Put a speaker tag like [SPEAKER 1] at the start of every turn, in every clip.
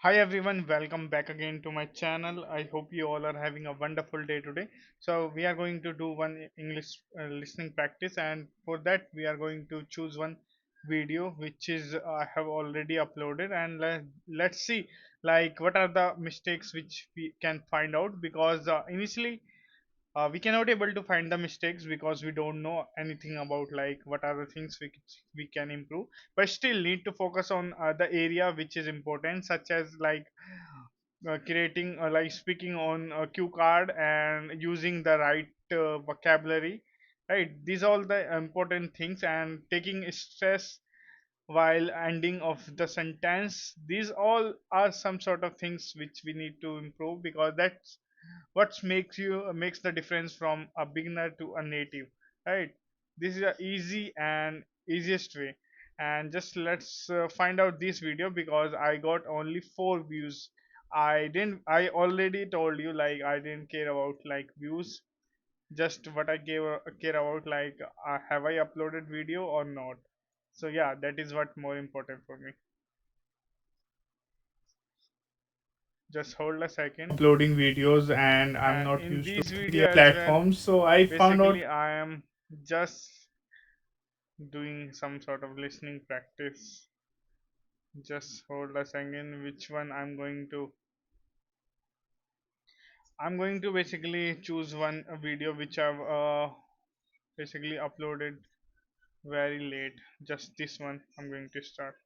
[SPEAKER 1] Hi everyone, welcome back again to my channel. I hope you all are having a wonderful day today. So we are going to do one English listening practice, and for that we are going to choose one video which is I have already uploaded, and let's see like what are the mistakes which we can find out, because initially we cannot able to find the mistakes because we don't know anything about like what are the things we can improve, but still need to focus on the area which is important, such as like creating like speaking on a cue card and using the right vocabulary, right? These all the important things, and taking stress while ending of the sentence, these all are some sort of things which we need to improve, because that's what makes the difference from a beginner to a native, right? This is a easy and easiest way. And just let's find out this video, because I got only 4 views. I already told you like I didn't care about like views, just what care about like have I uploaded video or not. So yeah, that is what more important for me. Just hold a second.
[SPEAKER 2] Uploading videos and I'm
[SPEAKER 1] And
[SPEAKER 2] not
[SPEAKER 1] in
[SPEAKER 2] used to
[SPEAKER 1] this video
[SPEAKER 2] media
[SPEAKER 1] as well,
[SPEAKER 2] platforms. So I found out.
[SPEAKER 1] basically I am just doing some sort of listening practice. Just hold a second. Which one I'm going to basically choose one video which I've basically uploaded very late. Just this one I'm going to start.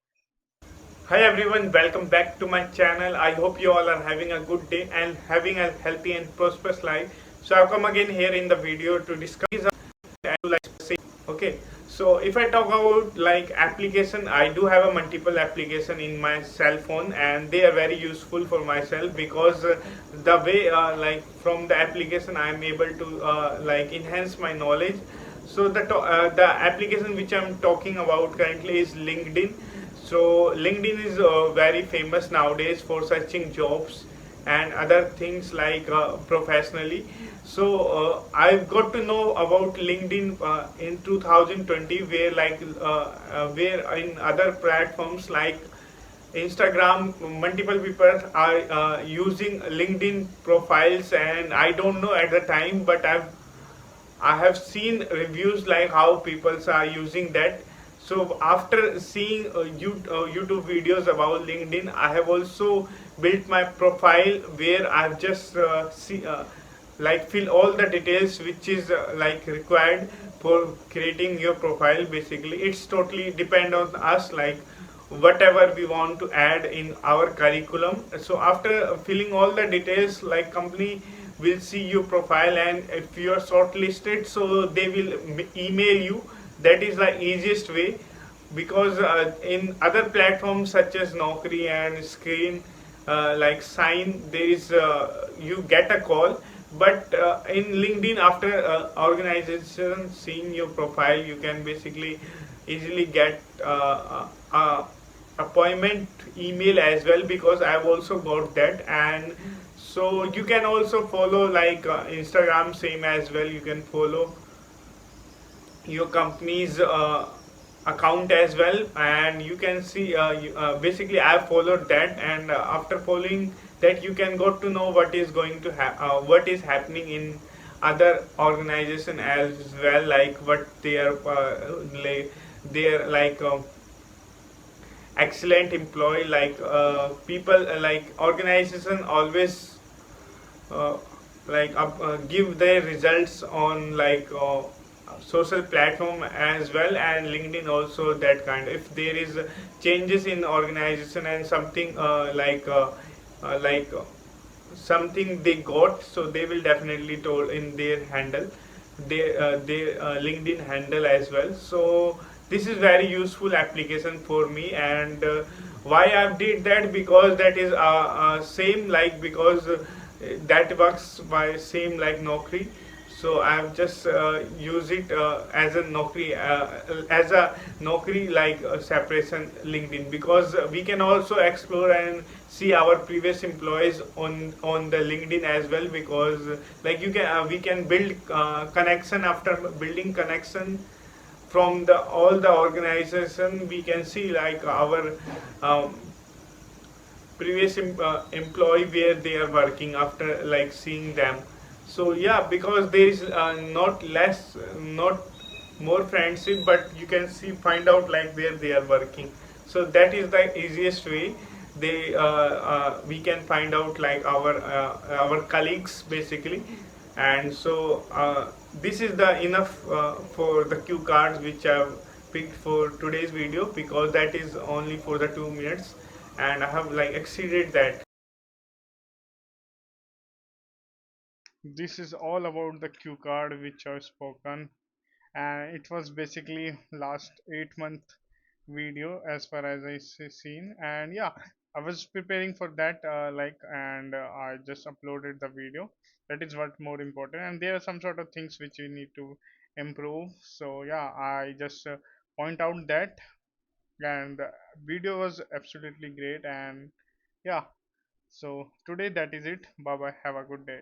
[SPEAKER 2] Hi everyone, welcome back to my channel. I hope you all are having a good day and having a healthy and prosperous life. So I've come again here in the video to discuss and to like say, okay. So if I talk about like application, I do have a multiple application in my cell phone, and they are very useful for myself because the way like from the application I am able to like enhance my knowledge. So the application which I'm talking about currently is LinkedIn. So LinkedIn is very famous nowadays for searching jobs and other things like professionally. So I've got to know about LinkedIn in 2020, where where in other platforms like Instagram, multiple people are using LinkedIn profiles, and I don't know at the time, but I have seen reviews like how people are using that. So after seeing YouTube videos about LinkedIn, I have also built my profile where I've just like fill all the details which is like required for creating your profile. Basically, it's totally depend on us like whatever we want to add in our curriculum. So after filling all the details, like company will see your profile, and if you are shortlisted, so they will email you. That is the easiest way, because in other platforms such as Naukri and Screen, like Sign, there is you get a call, but in LinkedIn, after organization seeing your profile, you can basically easily get appointment email as well, because I've also got that. And so you can also follow like Instagram, same as well. You can follow your company's account as well, and you can see basically I followed that, and after following that you can got to know what is going to what is happening in other organization as well, like what they are they're like excellent employee, like people like organization always uh, give their results on like social platform as well, and LinkedIn also that kind. If there is changes in organization and something like something they got, so they will definitely told in their handle, their LinkedIn handle as well. So this is very useful application for me, and why I did that, because that is same like, because that works by same like Naukri. So I've just used it as a Naukri like separation LinkedIn, because we can also explore and see our previous employees on the LinkedIn as well, because like you can we can build connection. After building connection from the all the organization, we can see like our um, previous employee where they are working after like seeing them. So yeah, because there is not less, not more friendship, but you can see find out like where they are working. So that is the easiest way. We can find out like our colleagues basically. And so this is the enough for the cue cards which I've picked for today's video, because that is only for the 2 minutes and I have like exceeded that.
[SPEAKER 1] This is all about the cue card which I've spoken, and it was basically last 8 month video as far as seen. And yeah, I was preparing for that, and I just uploaded the video. That is what more important, and there are some sort of things which we need to improve. So yeah, I just point out that, and video was absolutely great. And yeah, so today that is it. Bye bye, have a good day.